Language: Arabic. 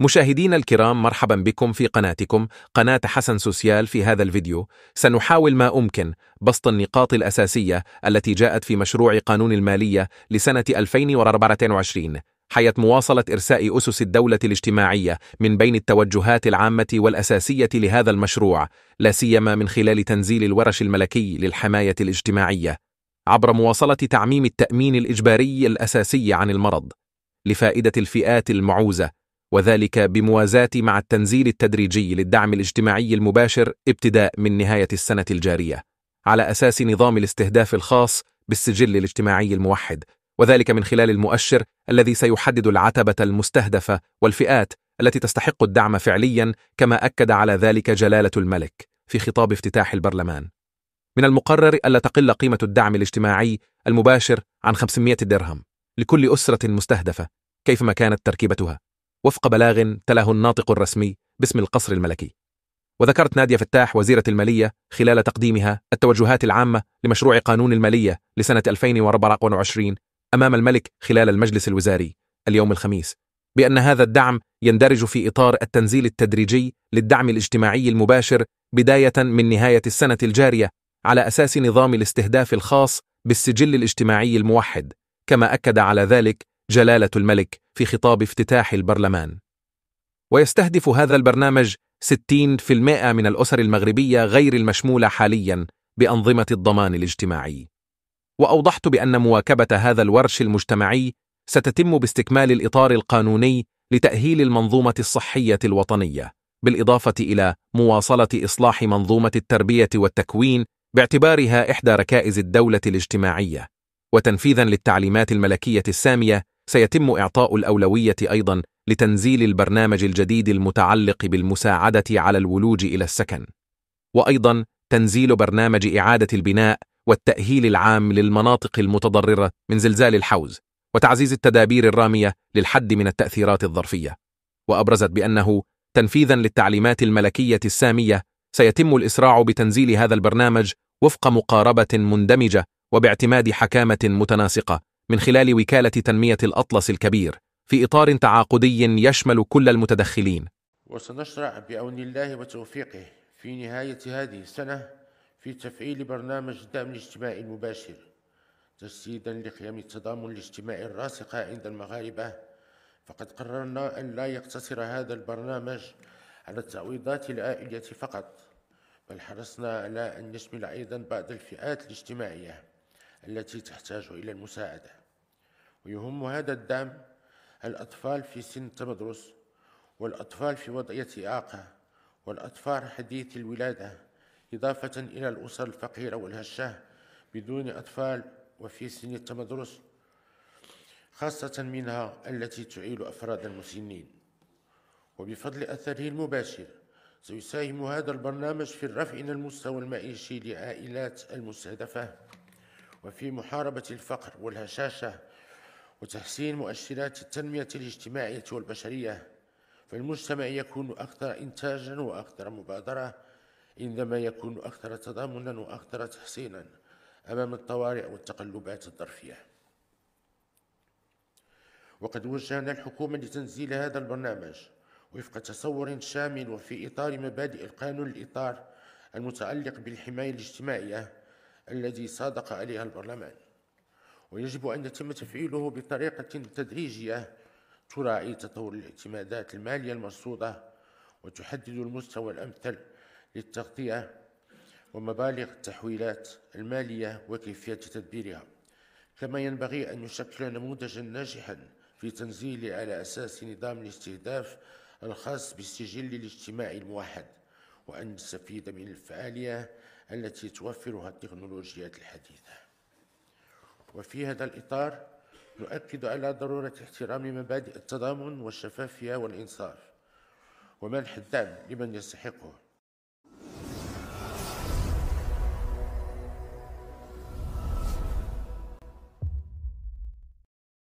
مشاهدينا الكرام، مرحبا بكم في قناتكم قناة حسن سوسيال. في هذا الفيديو سنحاول ما أمكن بسط النقاط الأساسية التي جاءت في مشروع قانون المالية لسنة 2024 حيث مواصلة إرساء أسس الدولة الاجتماعية من بين التوجهات العامة والأساسية لهذا المشروع، لا سيما من خلال تنزيل الورش الملكي للحماية الاجتماعية عبر مواصلة تعميم التأمين الإجباري الأساسي عن المرض لفائدة الفئات المعوزة، وذلك بموازاة مع التنزيل التدريجي للدعم الاجتماعي المباشر ابتداء من نهاية السنة الجارية على أساس نظام الاستهداف الخاص بالسجل الاجتماعي الموحد، وذلك من خلال المؤشر الذي سيحدد العتبة المستهدفة والفئات التي تستحق الدعم فعليا، كما أكد على ذلك جلالة الملك في خطاب افتتاح البرلمان. من المقرر ألا تقل قيمة الدعم الاجتماعي المباشر عن 500 درهم لكل أسرة مستهدفة كيفما كانت تركيبتها، وفق بلاغ تلاه الناطق الرسمي باسم القصر الملكي. وذكرت نادية فتاح وزيرة المالية خلال تقديمها التوجهات العامة لمشروع قانون المالية لسنة 2024 أمام الملك خلال المجلس الوزاري اليوم الخميس بأن هذا الدعم يندرج في إطار التنزيل التدريجي للدعم الاجتماعي المباشر بداية من نهاية السنة الجارية على أساس نظام الاستهداف الخاص بالسجل الاجتماعي الموحد، كما أكد على ذلك جلالة الملك في خطاب افتتاح البرلمان. ويستهدف هذا البرنامج 60% من الأسر المغربية غير المشمولة حاليا بأنظمة الضمان الاجتماعي. وأوضحت بأن مواكبة هذا الورش المجتمعي ستتم باستكمال الإطار القانوني لتأهيل المنظومة الصحية الوطنية، بالإضافة إلى مواصلة إصلاح منظومة التربية والتكوين باعتبارها إحدى ركائز الدولة الاجتماعية. وتنفيذا للتعليمات الملكية السامية، سيتم إعطاء الأولوية أيضا لتنزيل البرنامج الجديد المتعلق بالمساعدة على الولوج إلى السكن، وأيضا تنزيل برنامج إعادة البناء والتأهيل العام للمناطق المتضررة من زلزال الحوز، وتعزيز التدابير الرامية للحد من التأثيرات الظرفية. وأبرزت بأنه تنفيذا للتعليمات الملكية السامية سيتم الإسراع بتنزيل هذا البرنامج وفق مقاربة مندمجة وباعتماد حكامة متناسقة من خلال وكالة تنمية الأطلس الكبير في إطار تعاقدي يشمل كل المتدخلين. وسنشرع بعون الله وتوفيقه في نهاية هذه السنة في تفعيل برنامج الدعم الاجتماعي المباشر تجسيدا لقيم التضامن الاجتماعي الراسخة عند المغاربة. فقد قررنا أن لا يقتصر هذا البرنامج على التعويضات العائلية فقط، بل حرصنا على أن يشمل أيضا بعض الفئات الاجتماعية التي تحتاج إلى المساعدة. ويهم هذا الدعم الأطفال في سن التمدرس، والأطفال في وضعية إعاقة، والأطفال حديث الولادة، إضافة إلى الأسر الفقيرة والهشة بدون أطفال وفي سن التمدرس، خاصة منها التي تعيل أفراد مسنين. وبفضل أثره المباشر سيساهم هذا البرنامج في الرفع من المستوى المعيشي لعائلات المستهدفة، وفي محاربة الفقر والهشاشة، وتحسين مؤشرات التنمية الاجتماعية والبشرية. فالمجتمع يكون أكثر إنتاجا وأكثر مبادرة عندما يكون أكثر تضامنا وأكثر تحسينا أمام الطوارئ والتقلبات الظرفية. وقد وجهنا الحكومة لتنزيل هذا البرنامج وفق تصور شامل وفي إطار مبادئ القانون الإطار المتعلق بالحماية الاجتماعية الذي صادق عليها البرلمان. ويجب أن يتم تفعيله بطريقة تدريجية تراعي تطور الاعتمادات المالية المرصودة، وتحدد المستوى الأمثل للتغطية ومبالغ التحويلات المالية وكيفية تدبيرها. كما ينبغي أن يشكل نموذجا ناجحا في تنزيل على أساس نظام الاستهداف الخاص بالسجل الاجتماعي الموحد، وأن نستفيد من الفعالية التي توفرها التكنولوجيات الحديثة. وفي هذا الإطار نؤكد على ضرورة احترام مبادئ التضامن والشفافية والإنصاف، ومنح الدعم لمن يستحقه،